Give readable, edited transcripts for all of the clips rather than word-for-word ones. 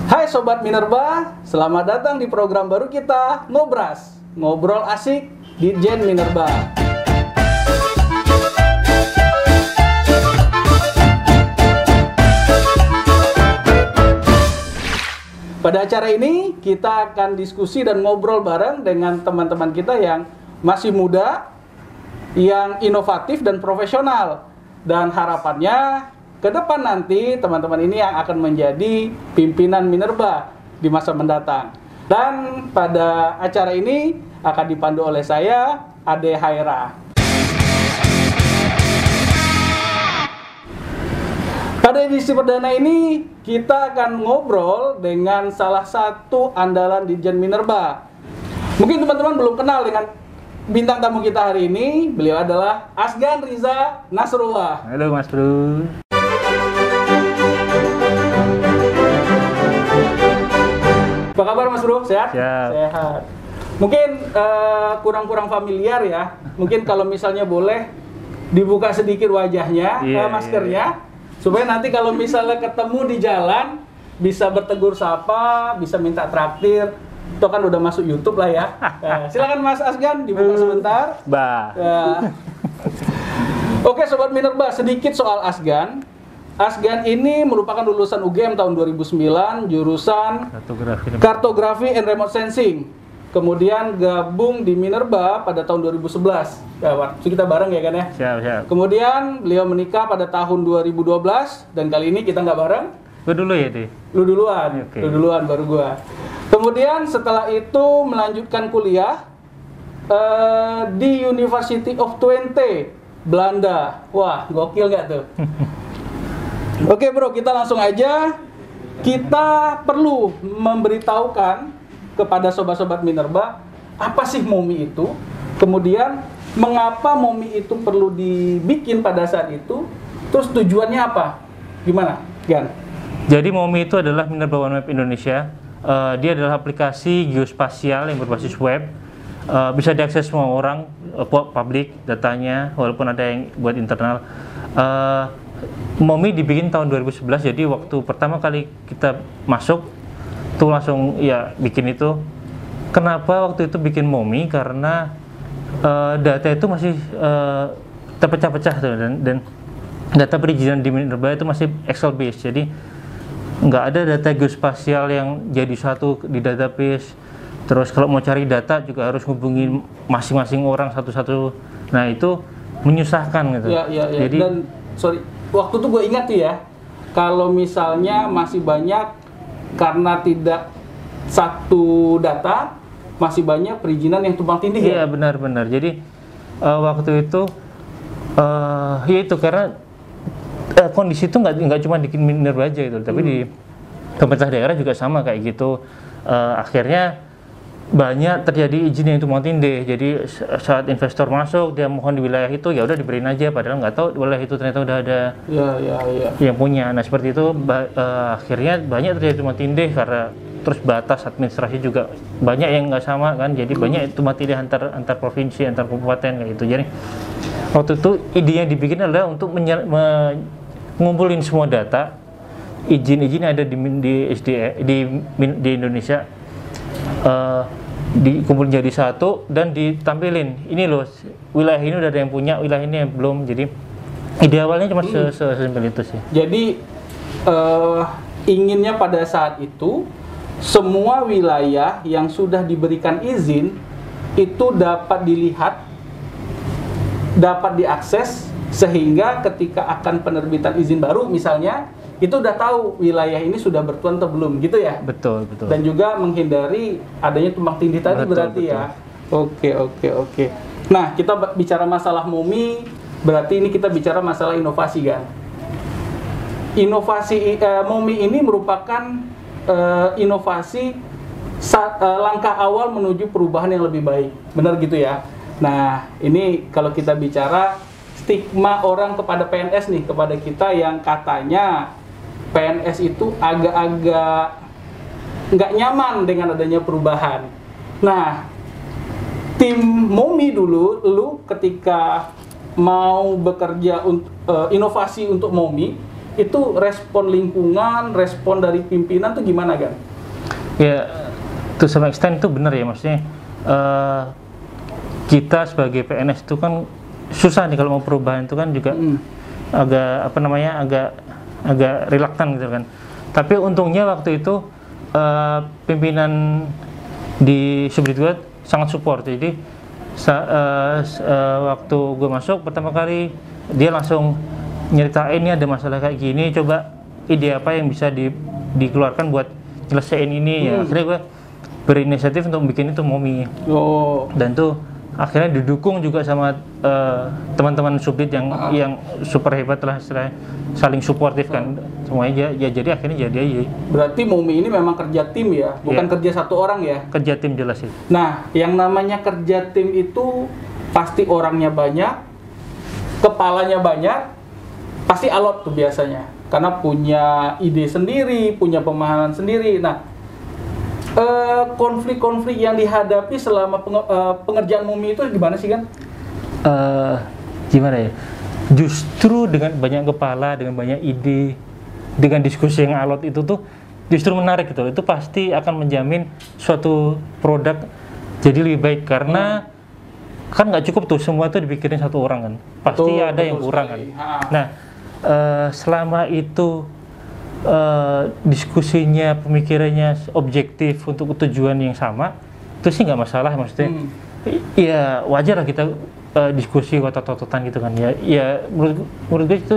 Hai Sobat Minerba, selamat datang di program baru kita, Ngobras, ngobrol asik Ditjen Minerba. Pada acara ini, kita akan diskusi dan ngobrol bareng dengan teman-teman kita yang masih muda, yang inovatif dan profesional. Dan harapannya, ke depan nanti teman-teman ini yang akan menjadi pimpinan Minerba di masa mendatang. Dan pada acara ini akan dipandu oleh saya, Ade Haira. Pada edisi perdana ini kita akan ngobrol dengan salah satu andalan Ditjen Minerba. Mungkin teman-teman belum kenal dengan bintang tamu kita hari ini. Beliau adalah Asgan Riza Nasrullah. Halo Mas Bro. Apa kabar Mas Bro? Sehat? Sehat. Mungkin kurang-kurang familiar ya. Mungkin kalau misalnya boleh dibuka sedikit wajahnya, maskernya, supaya nanti kalau misalnya ketemu di jalan bisa bertegur sapa, bisa minta traktir. Itu kan udah masuk YouTube lah ya. Silakan Mas Asgan dibuka sebentar. Oke Sobat Minerba, sedikit soal Asgan. Asgan ini merupakan lulusan UGM tahun 2009, jurusan Kartografi and Remote Sensing. Kemudian gabung di Minerba pada tahun 2011. Ya, waktu kita bareng ya kan ya? Siap. Kemudian beliau menikah pada tahun 2012 dan kali ini kita nggak bareng. Gue dulu ya, Di? Lu duluan, okay. Lu duluan baru gua. Kemudian setelah itu melanjutkan kuliah di University of Twente, Belanda. Wah, gokil nggak tuh? Oke bro, kita langsung aja. Kita perlu memberitahukan kepada sobat-sobat Minerba apa sih MOMI itu, kemudian mengapa MOMI itu perlu dibikin pada saat itu, terus tujuannya apa, gimana, Gan? Jadi MOMI itu adalah Minerba One Map Indonesia. Dia adalah aplikasi geospasial yang berbasis web. Bisa diakses semua orang, publik datanya, walaupun ada yang buat internal. MOMI dibikin tahun 2011, jadi waktu pertama kali kita masuk tuh langsung ya bikin itu. Kenapa waktu itu bikin MOMI? Karena data itu masih terpecah-pecah tuh, dan data perizinan di Minerba itu masih Excel based, jadi nggak ada data geospasial yang jadi satu di database. Terus kalau mau cari data juga harus hubungin masing-masing orang satu-satu. Nah itu menyusahkan gitu. Ya. Jadi dan waktu itu gue ingat tuh ya, kalau misalnya masih banyak karena tidak satu data, masih banyak perizinan yang tumpang tindih. Iya benar-benar. Jadi waktu itu ya itu karena kondisi itu nggak cuma di Minerba aja itu, tapi di pemerintah daerah juga sama kayak gitu. Akhirnya banyak terjadi izin yang tumpang tindih. Jadi saat investor masuk dia mohon di wilayah itu, ya udah diberiin aja, padahal nggak tahu wilayah itu ternyata udah ada yang punya. Nah seperti itu akhirnya banyak terjadi tumpang tindih karena terus batas administrasi juga banyak yang nggak sama kan. Jadi banyak tumpang tindih antar provinsi, antar kabupaten kayak gitu. Jadi waktu itu ide yang dibikin adalah untuk ngumpulin semua data izin-izin ada di Indonesia, dikumpulin jadi satu dan ditampilin, ini loh wilayah ini udah ada yang punya, wilayah ini yang belum. Jadi ide awalnya cuma sesimpel itu sih. Jadi inginnya pada saat itu semua wilayah yang sudah diberikan izin itu dapat dilihat, dapat diakses, sehingga ketika akan penerbitan izin baru misalnya, itu udah tahu wilayah ini sudah bertuan atau belum, gitu ya? Betul. Dan juga menghindari adanya tumpang tindih tadi, berarti ya? Oke. Nah, kita bicara masalah MOMI, berarti ini kita bicara masalah inovasi kan? Inovasi MOMI ini merupakan inovasi langkah awal menuju perubahan yang lebih baik, benar gitu ya? Nah, ini kalau kita bicara stigma orang kepada PNS nih, kepada kita yang katanya PNS itu agak-agak nggak nyaman dengan adanya perubahan. Nah, tim MOMI dulu, lu ketika mau bekerja inovasi untuk MOMI, itu respon lingkungan, respon dari pimpinan tuh gimana kan? Ya, to some extent itu benar ya, maksudnya kita sebagai PNS itu kan susah nih kalau mau perubahan itu kan juga agak apa namanya agak reluctant gitu kan. Tapi untungnya waktu itu pimpinan di Subdit gue sangat support. Jadi waktu gue masuk pertama kali dia langsung nyeritain ini ada masalah kayak gini, coba ide apa yang bisa dikeluarkan buat nyelesain ini ya. Akhirnya gue berinisiatif untuk bikin itu MOMI. Dan tuh akhirnya didukung juga sama teman-teman Subdit yang super hebat lah, saling suportif kan semuanya ya, jadi akhirnya jadi aja. Berarti MOMI ini memang kerja tim ya, bukan kerja satu orang ya? Kerja tim jelas itu. Nah, yang namanya kerja tim itu pasti orangnya banyak, kepalanya banyak, pasti alot tuh biasanya, karena punya ide sendiri, punya pemahaman sendiri. Nah, konflik-konflik yang dihadapi selama pengerjaan MOMI itu gimana sih kan? Gimana ya? Justru dengan banyak kepala, dengan banyak ide, dengan diskusi yang alot itu tuh justru menarik gitu. Itu pasti akan menjamin suatu produk jadi lebih baik karena kan nggak cukup tuh semua tuh dipikirin satu orang kan. Pasti ada yang kurang kan. Nah, selama itu diskusinya, pemikirannya objektif untuk tujuan yang sama, itu sih nggak masalah maksudnya. Ya wajar lah kita diskusi otot-ototan gitu kan ya menurut gue itu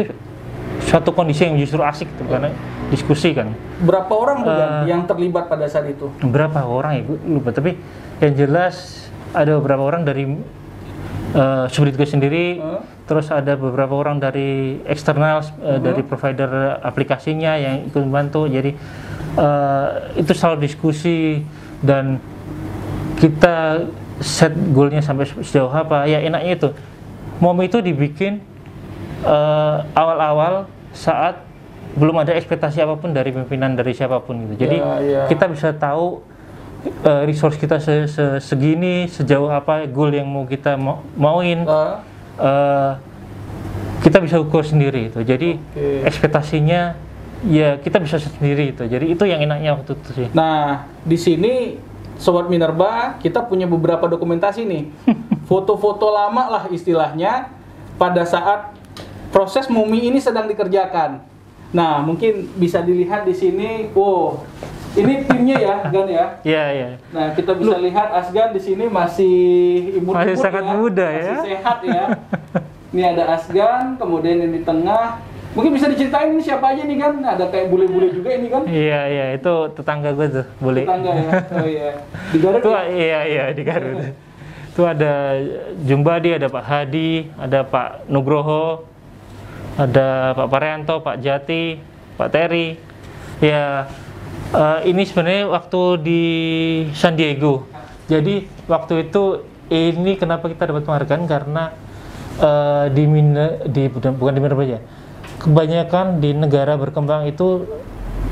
suatu kondisi yang justru asik gitu, karena diskusi kan. Berapa orang tuh yang terlibat pada saat itu? Berapa orang ya gue lupa, tapi yang jelas ada beberapa orang dari Subdit gue sendiri, terus ada beberapa orang dari eksternal, dari provider aplikasinya yang ikut membantu. Jadi itu selalu diskusi dan kita set goalnya sampai sejauh apa. Ya enaknya itu MOMI itu dibikin awal-awal saat belum ada ekspektasi apapun dari pimpinan, dari siapapun gitu. Jadi kita bisa tahu resource kita segini, sejauh apa goal yang mau kita mauin, kita bisa ukur sendiri itu. Jadi ekspektasinya ya kita bisa sendiri itu. Jadi itu yang enaknya waktu itu sih. Nah, di sini Sobat Minerba, kita punya beberapa dokumentasi nih, foto-foto lama lah istilahnya, pada saat proses MOMI ini sedang dikerjakan. Nah, mungkin bisa dilihat di sini, wow, ini timnya ya, Gan ya? Iya, iya. Nah, kita bisa lihat Asgan di sini masih imut-imut masih sangat muda ya, masih sehat ya. Ini ada Asgan, kemudian yang di tengah. Mungkin bisa diceritain ini siapa aja nih kan? Ada kayak bule-bule juga ini kan? Iya, iya, itu tetangga gue tuh, bule. Tetangga ya? Oh iya. Di Garut tuh, ya? Iya, iya, di Garut. Itu ada Jumbadi, ada Pak Hadi, ada Pak Nugroho, ada Pak Parianto, Pak Jati, Pak Terry. Ya, ini sebenarnya waktu di San Diego. Jadi waktu itu ini kenapa kita dapat penghargaan karena bukan di Minerba aja. Kebanyakan di negara berkembang itu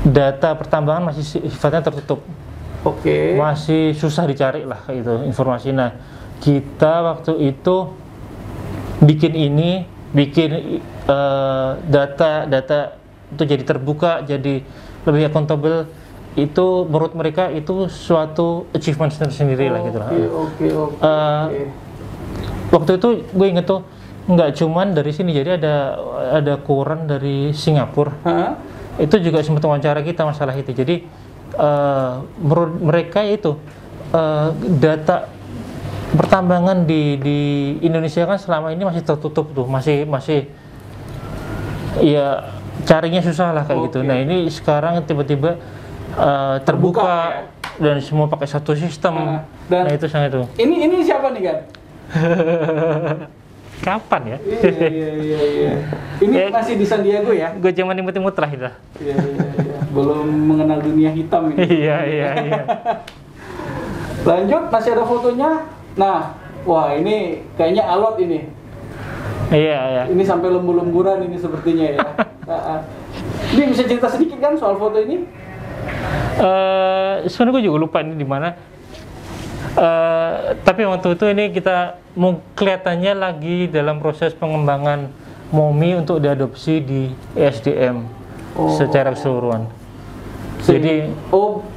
data pertambangan masih sifatnya tertutup. Masih susah dicari lah kayak itu informasi. Nah, kita waktu itu bikin data itu jadi terbuka, jadi lebih accountable. Itu menurut mereka itu suatu achievement tersendiri lah gitu lah. Waktu itu gue inget tuh nggak cuman dari sini, jadi ada koran dari Singapura. Itu juga sempat wawancara kita masalah itu. Jadi menurut mereka itu data pertambangan di Indonesia kan selama ini masih tertutup tuh, masih ya carinya susah lah kayak gitu. Nah, ini sekarang tiba-tiba terbuka ya? Dan semua pakai satu sistem. Nah, itu sangat itu. Ini siapa nih kan? Kapan ya? Iya. Ini masih di San Diego ya? Gue cuma imut-imut lah itu. Iya. Belum mengenal dunia hitam ini. Iya. Lanjut, masih ada fotonya. Nah, wah ini kayaknya alot ini. Iya. Ini sampai lembur-lemburan ini sepertinya ya. Ini bisa cerita sedikit kan soal foto ini? Sebenarnya gue juga lupa ini di mana. Tapi waktu itu ini kita kelihatannya lagi dalam proses pengembangan MOMI untuk diadopsi di ESDM. secara keseluruhan. Jadi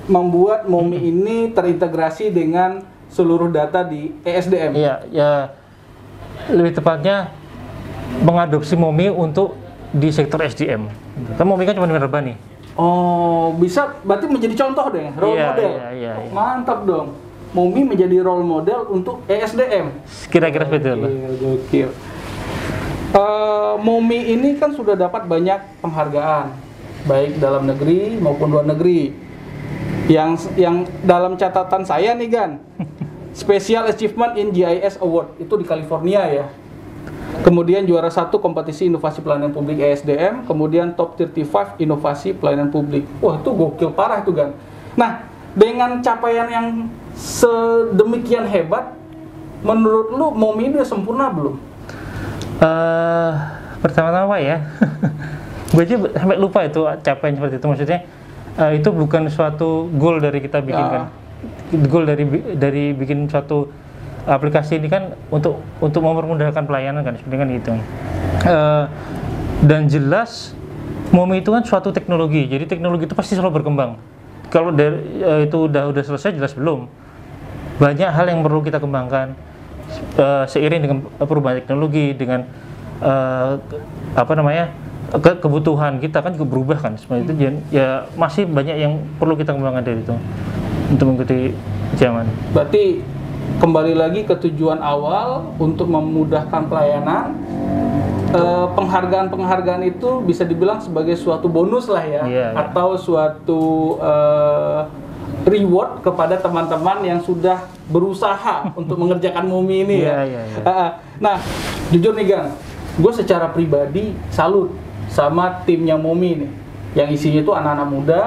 membuat MOMI ini terintegrasi dengan seluruh data di ESDM. Iya, ya lebih tepatnya mengadopsi MOMI untuk di sektor SDM. Kan MOMI kan cuma minerba nih. Oh, bisa berarti menjadi contoh deh, role model. Iya. Mantap dong. MOMI menjadi role model untuk ESDM. Kira-kira seperti itu. Gokil. MOMI ini kan sudah dapat banyak penghargaan, baik dalam negeri maupun luar negeri. Yang dalam catatan saya nih Gan, Special Achievement in GIS Award itu di California ya. Kemudian juara 1 kompetisi inovasi pelayanan publik ESDM, kemudian top 35 inovasi pelayanan publik. Wah, itu gokil parah tuh Gan. Nah, dengan capaian yang sedemikian hebat, menurut lu MOMI udah sempurna belum? Pertama-tama ya, gue aja sampai lupa itu capaian seperti itu. Maksudnya itu bukan suatu goal dari kita bikin kan. Goal dari bikin suatu aplikasi ini kan untuk mempermudahkan pelayanan kan, sebenarnya kan gitu. Dan jelas MOMI itu kan suatu teknologi, jadi teknologi itu pasti selalu berkembang. Kalau itu udah selesai, jelas belum. Banyak hal yang perlu kita kembangkan seiring dengan perubahan teknologi, dengan kebutuhan kita kan juga berubah kan, seperti itu. Ya masih banyak yang perlu kita kembangkan dari itu untuk mengikuti zaman. Berarti kembali lagi ke tujuan awal untuk memudahkan pelayanan. Penghargaan itu bisa dibilang sebagai suatu bonus lah ya, atau suatu reward kepada teman-teman yang sudah berusaha untuk mengerjakan MOMI ini ya. Nah, jujur nih Gang, gue secara pribadi salut sama timnya MOMI nih, yang isinya itu anak-anak muda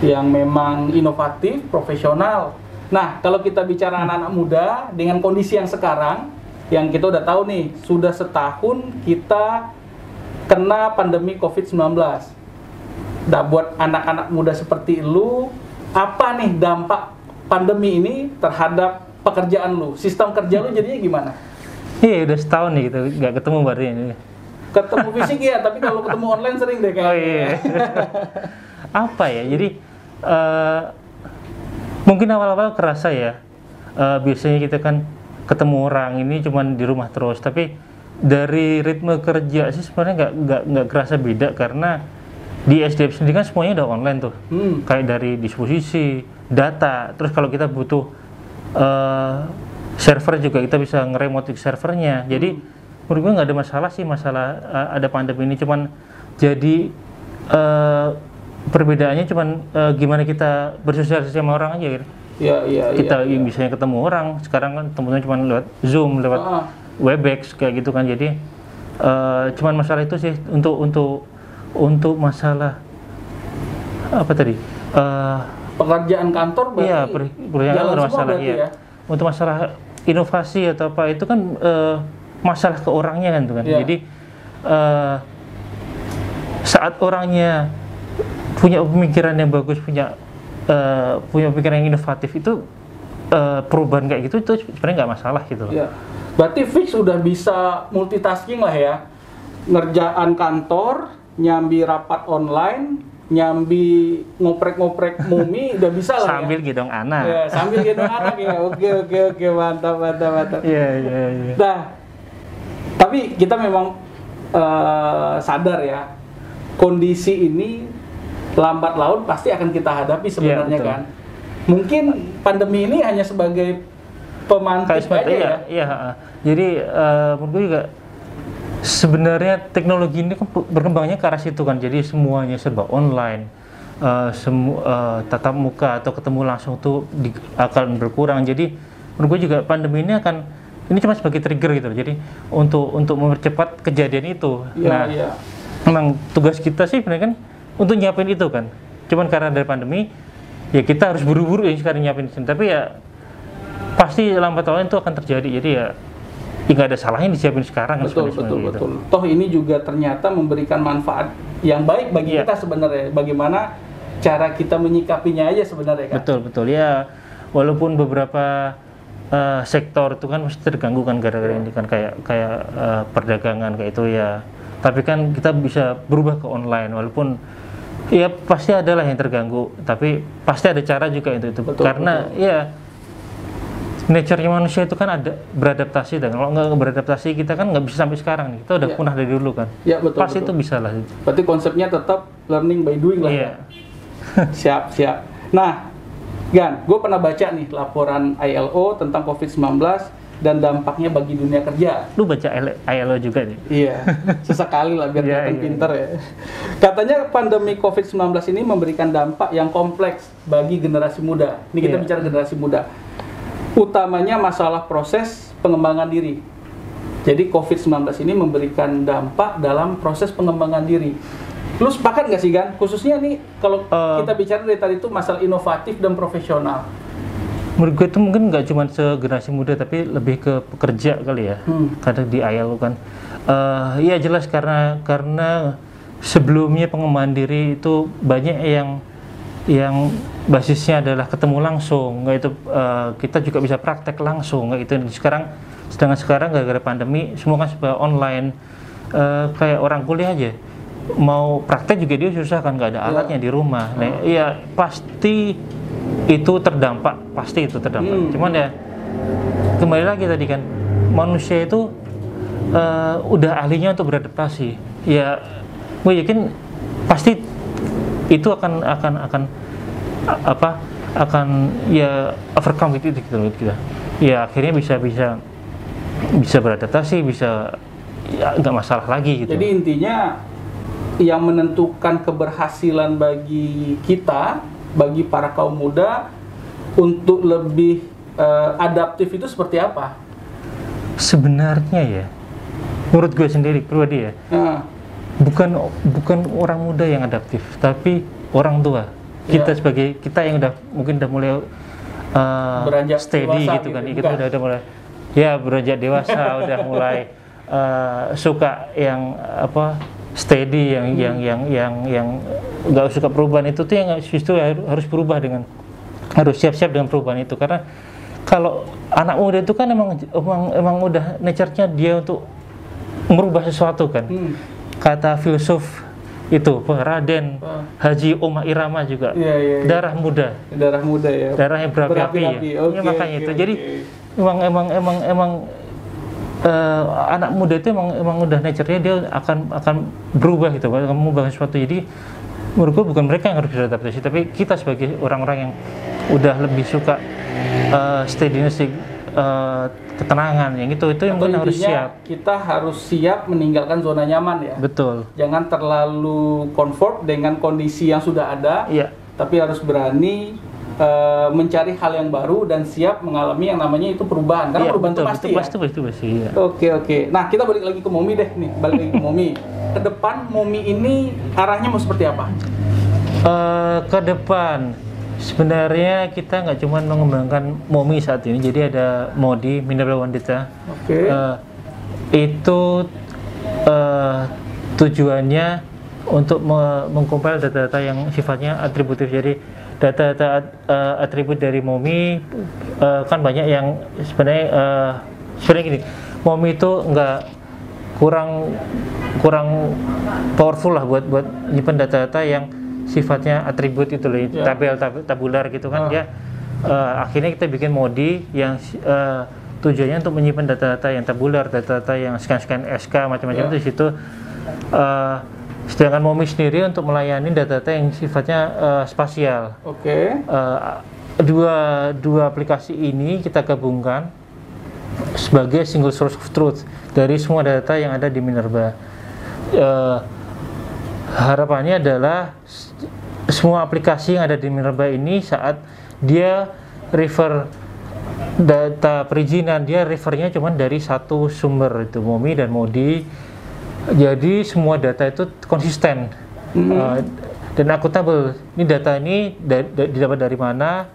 yang memang inovatif, profesional. Nah, kalau kita bicara anak-anak muda dengan kondisi yang sekarang, yang kita udah tahu nih, sudah setahun kita kena pandemi COVID-19. Nah, buat anak-anak muda seperti lu, apa nih dampak pandemi ini terhadap pekerjaan lu? Sistem kerja lu jadinya gimana? Iya, udah setahun nih gitu, nggak ketemu berarti ini. Ketemu fisik ya, tapi kalau ketemu online sering deh kayaknya. Oh iya. Apa ya, jadi mungkin awal-awal kerasa ya, biasanya kita kan ketemu orang ini cuman di rumah terus, tapi dari ritme kerja sih sebenarnya nggak kerasa beda, karena di SDM sendiri kan semuanya udah online tuh. Kayak dari disposisi data, terus kalau kita butuh server juga kita bisa ngeremote servernya. Jadi menurut gue nggak ada masalah sih, masalah ada pandemi ini, cuman jadi perbedaannya cuman gimana kita bersosialisasi sama orang aja gitu. Kita misalnya ketemu orang, sekarang kan temunya cuma lewat Zoom, lewat Webex kayak gitu kan. Jadi cuman masalah itu sih untuk masalah apa tadi? Pekerjaan kantor berarti. Iya, pekerjaan kantor masalah ya. Untuk masalah inovasi atau apa itu kan masalah ke orangnya kan tuh kan. Jadi saat orangnya punya pemikiran yang bagus, punya pemikiran yang inovatif, itu perubahan kayak gitu itu sebenarnya nggak masalah gitu loh. Berarti fix udah bisa multitasking lah ya, ngerjaan kantor, nyambi rapat online, nyambi ngoprek-ngoprek MOMI, udah bisa lah. Sambil gendong anak. Ya, sambil gendong anak ya. Oke, mantap. Iya. Nah, tapi kita memang sadar ya, kondisi ini lambat laun pasti akan kita hadapi sebenarnya kan. Mungkin pandemi ini hanya sebagai pemantik aja ya. Iya. Jadi menurut gue juga sebenarnya teknologi ini kan berkembangnya ke arah situ kan. Jadi semuanya serba online, tatap muka atau ketemu langsung tuh akan berkurang. Jadi menurut gue juga pandemi ini ini cuma sebagai trigger gitu. Jadi untuk mempercepat kejadian itu. Memang tugas kita sih sebenarnya kan untuk nyiapin itu kan. Cuman karena dari pandemi, ya kita harus buru-buru ya sekarang nyiapin itu. Tapi ya pasti lambat laun itu akan terjadi. Jadi ya nggak ada salahnya disiapin sekarang. Betul. Toh ini juga ternyata memberikan manfaat yang baik bagi kita sebenarnya. Bagaimana cara kita menyikapinya aja sebenarnya kan. Betul ya. Walaupun beberapa sektor itu kan mesti terganggu kan gara-gara ini kan, kayak perdagangan kayak itu ya. Tapi kan kita bisa berubah ke online, walaupun Ya pasti ada lah yang terganggu, tapi pasti ada cara juga itu. Betul, Karena betul. ya nature-nya manusia itu kan ada beradaptasi, dan kalau nggak beradaptasi kita kan nggak bisa sampai sekarang nih. Kita udah Iya. punah dari dulu kan. Ya, betul, Pasti betul. itu bisa lah. Berarti konsepnya tetap learning by doing lah. Iya. Siap, siap. Nah, Gan, gue pernah baca nih laporan ILO tentang COVID-19 dan dampaknya bagi dunia kerja. Lu baca ILO juga nih? Iya, sesekali lah biar Iya, kelihatan iya. pinter ya. Katanya pandemi COVID-19 ini memberikan dampak yang kompleks bagi generasi muda. Ini kita Iya. bicara generasi muda. Utamanya masalah proses pengembangan diri. Jadi COVID-19 ini memberikan dampak dalam proses pengembangan diri. Lu sepakat nggak sih, Gan? Khususnya nih kalau kita bicara dari tadi itu masalah inovatif dan profesional. Menurut gue itu mungkin nggak cuma segenerasi muda, tapi lebih ke pekerja kali ya. Kadang di ILO kan. Iya jelas karena sebelumnya pengembangan diri itu banyak yang basisnya adalah ketemu langsung, nggak itu kita juga bisa praktek langsung, nggak itu. Sedangkan sekarang gara-gara pandemi semua kan serba online. Kayak orang kuliah aja mau praktek juga dia susah kan, nggak ada alatnya di rumah. Nah, iya pasti itu terdampak, Cuman ya kembali lagi tadi kan, manusia itu udah ahlinya untuk beradaptasi. Ya gue yakin pasti itu akan ya overcome gitu kita. Ya akhirnya bisa beradaptasi, bisa ya nggak masalah lagi gitu. Jadi intinya yang menentukan keberhasilan bagi kita, bagi para kaum muda untuk lebih adaptif itu seperti apa? Sebenarnya ya, menurut gue sendiri pribadi ya, bukan orang muda yang adaptif, tapi orang tua. Sebagai kita yang mungkin udah mulai beranjak steady dewasa gitu kan, gitu, kita udah mulai ya beranjak dewasa, udah mulai suka yang steady, yang nggak suka perubahan itu tuh yang justru harus berubah harus siap-siap dengan perubahan itu. Karena kalau anak muda itu kan emang udah nature-nya dia untuk merubah sesuatu kan. Kata filsuf itu Raden Haji Omah Irama juga, darah muda ya, darahnya berapi-api ya. Makanya itu jadi emang anak muda itu emang udah nature-nya dia akan berubah gitu, akan mengubah sesuatu. Jadi menurut gue bukan mereka yang harus beradaptasi, tapi kita sebagai orang-orang yang udah lebih suka steadiness, ketenangan, yang itu yang harus siap. Kita harus siap meninggalkan zona nyaman ya. Betul. Jangan terlalu comfort dengan kondisi yang sudah ada. Iya. Tapi harus berani mencari hal yang baru dan siap mengalami yang namanya itu perubahan. Karena perubahan itu pasti ya. Pasti ya. Oke. Nah, kita balik lagi ke Momi deh nih. Balik lagi ke Momi. Ke depan Momi ini arahnya mau seperti apa? Ke depan sebenarnya kita nggak cuma mengembangkan Momi saat ini. Jadi ada Modi, Minerba Wanita. Oke. Itu tujuannya untuk mengkompil data-data yang sifatnya atributif. Jadi data-data atribut dari Momi kan banyak yang sebenarnya gini, Momi itu nggak kurang powerful lah buat nyimpen data-data yang sifatnya atribut itu loh, tabular gitu kan. Dia akhirnya kita bikin Modi yang tujuannya untuk menyimpan data-data yang tabular, data-data yang scan SK macam-macam itu di situ. Sedangkan Momi sendiri untuk melayani data-data yang sifatnya spasial. Oke. Dua aplikasi ini kita gabungkan sebagai single source of truth dari semua data yang ada di Minerba. Harapannya adalah semua aplikasi yang ada di Minerba ini saat dia refer data perizinan, dia refernya cuma dari satu sumber, itu Momi dan Modi. Jadi semua data itu konsisten dan akuntabel. Ini data ini didapat dari mana,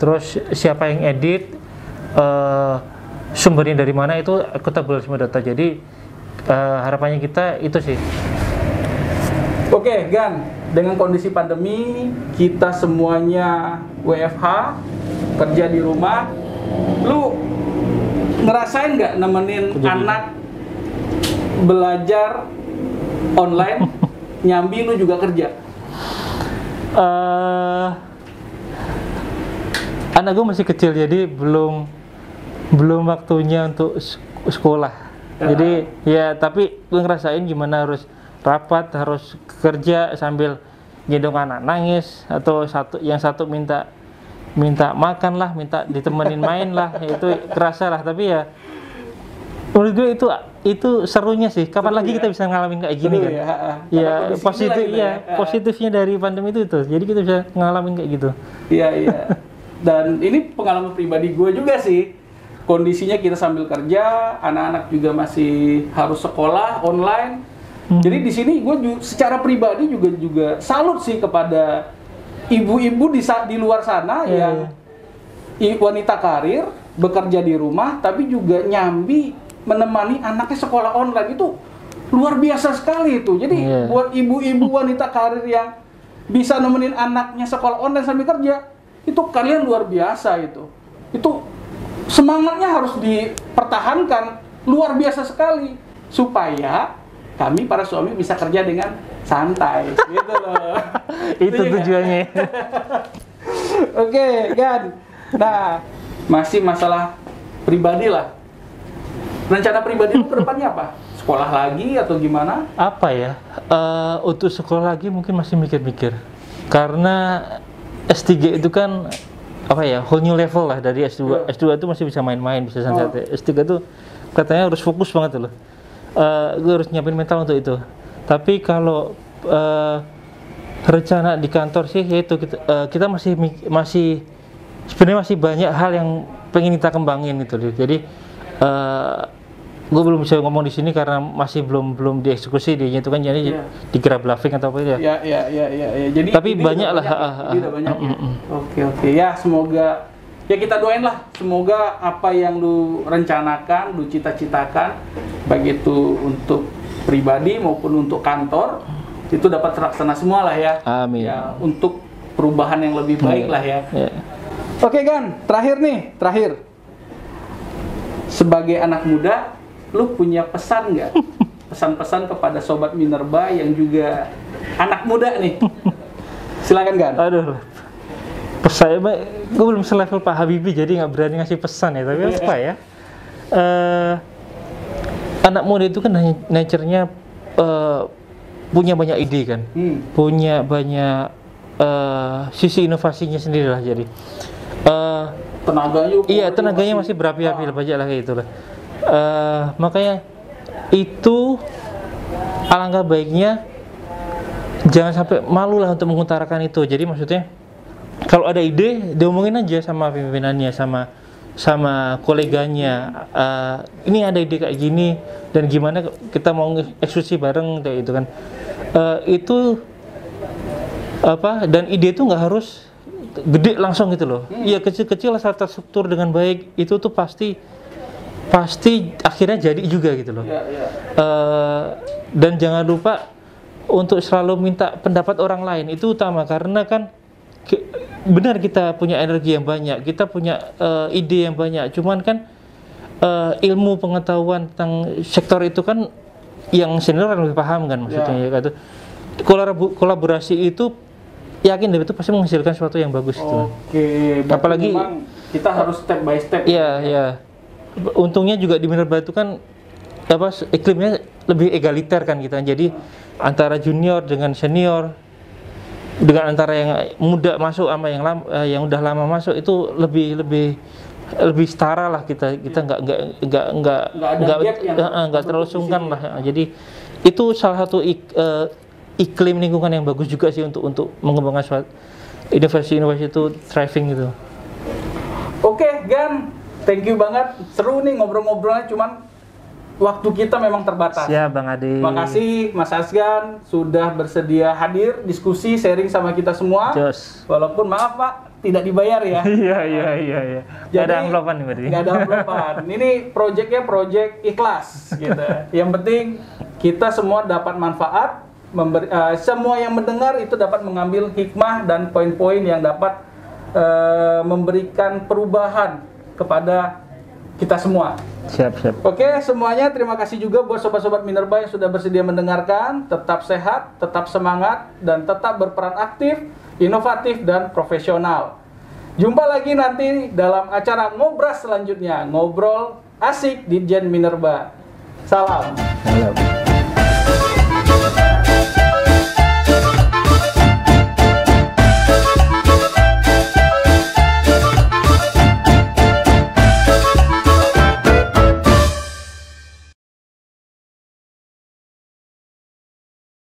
terus siapa yang edit, sumbernya dari mana, itu akuntabel semua data. Jadi harapannya kita itu sih. Oke, Gan, dengan kondisi pandemi kita semuanya WFH, kerja di rumah, lu ngerasain nggak nemenin anak belajar online, nyambi lu juga kerja? Anak gue masih kecil, jadi belum waktunya untuk sekolah. Jadi ya, tapi gue ngerasain gimana harus rapat, harus kerja sambil gendong anak nangis, atau yang satu minta makan lah, minta ditemenin main lah, itu kerasa lah. Tapi ya menurut gue itu serunya sih. Kapan lagi kita bisa ngalamin kayak gini kan? Ya positif ya, positifnya dari pandemi itu. Jadi kita bisa ngalamin kayak gitu. Iya. Dan ini pengalaman pribadi gue juga sih. Kondisinya kita sambil kerja, anak-anak juga masih harus sekolah online. Jadi di sini gue secara pribadi juga salut sih kepada ibu-ibu di luar sana yang wanita karir, bekerja di rumah, tapi juga nyambi menemani anaknya sekolah online. Itu luar biasa sekali itu. Jadi buat ibu-ibu wanita karir yang bisa nemenin anaknya sekolah online sambil kerja, itu kalian luar biasa itu. Itu semangatnya harus dipertahankan, luar biasa sekali, supaya kami para suami bisa kerja dengan santai, gitu loh. Itu tujuannya. Oke, Gan. Nah, masih masalah pribadi lah. Rencana pribadi lu ke depannya apa? Sekolah lagi atau gimana? Apa ya? Untuk sekolah lagi mungkin masih mikir-mikir. Karena S3 itu kan apa ya, whole new level lah dari S2. S2 itu masih bisa main-main, bisa santai. S3 itu katanya harus fokus banget loh. Gue harus nyiapin mental untuk itu. Tapi kalau rencana di kantor sih, yaitu kita masih sebenarnya masih banyak hal yang pengen kita kembangin gitu. Jadi gue belum bisa ngomong di sini karena masih belum dieksekusi, dia itu kan jadi di grab bluffing atau apa ya. Ya. Jadi tapi banyak lah. Oke. Ya, semoga ya kita doain lah, semoga apa yang lu rencanakan, lu cita-citakan, baik itu untuk pribadi maupun untuk kantor, itu dapat terlaksana semua lah ya. Amin. Ya, untuk perubahan yang lebih baik lah ya. Oke, Gan, terakhir. Sebagai anak muda, lu punya pesan nggak? Pesan-pesan kepada Sobat Minerba yang juga anak muda nih. Silakan, Gan. Aduh, pesan, gue belum selevel Pak Habibie, jadi nggak berani ngasih pesan ya. Tapi apa ya? Anak muda itu kan nature-nya punya banyak ide kan, punya banyak sisi inovasinya sendiri lah. Jadi tenaganya masih berapi-api lah, banyak lah kayak gitu lah. Makanya itu alangkah baiknya jangan sampai malu lah untuk mengutarakan itu. Jadi maksudnya kalau ada ide diomongin aja sama pimpinannya, sama koleganya. Ini ada ide kayak gini dan gimana kita mau eksekusi bareng kayak gitu kan. Itu apa, dan ide itu nggak harus gede langsung gitu loh. Iya, kecil-kecil asal terstruktur dengan baik, itu tuh pasti akhirnya jadi juga gitu loh. Dan jangan lupa untuk selalu minta pendapat orang lain, itu utama. Karena kan benar kita punya energi yang banyak, kita punya ide yang banyak, cuman kan ilmu pengetahuan tentang sektor itu kan yang senior lebih paham kan, maksudnya ya gitu. Kolaborasi itu yakin deh itu pasti menghasilkan sesuatu yang bagus itu. Oke, apalagi kita harus step by step. Iya. Untungnya juga di Minerba itu kan apa, iklimnya lebih egaliter kan kita. Jadi antara junior dengan senior, dengan antara yang muda masuk sama yang udah lama masuk, itu lebih setara lah kita nggak terlalu sungkan lah. Jadi itu salah satu iklim lingkungan yang bagus juga sih untuk mengembangkan suatu inovasi itu thriving gitu. Oke, Gan, thank you banget. Seru nih ngobrol-ngobrolnya, cuman waktu kita memang terbatas. Ya, Bang Ade. Makasih Mas Asgan sudah bersedia hadir diskusi sharing sama kita semua. Jos. Walaupun maaf Pak, tidak dibayar ya. Iya. Gak ada anglopan nih berarti. Gak ada anglopan. Ini project ikhlas gitu. Yang penting kita semua dapat manfaat. Semua yang mendengar itu dapat mengambil hikmah dan poin-poin yang dapat memberikan perubahan kepada kita semua. Siap. Oke, semuanya terima kasih juga buat sobat-sobat Minerba yang sudah bersedia mendengarkan. Tetap sehat, tetap semangat, dan tetap berperan aktif inovatif dan profesional. Jumpa lagi nanti dalam acara Ngobras selanjutnya, ngobrol asik Ditjen Minerba. Salam. Halo.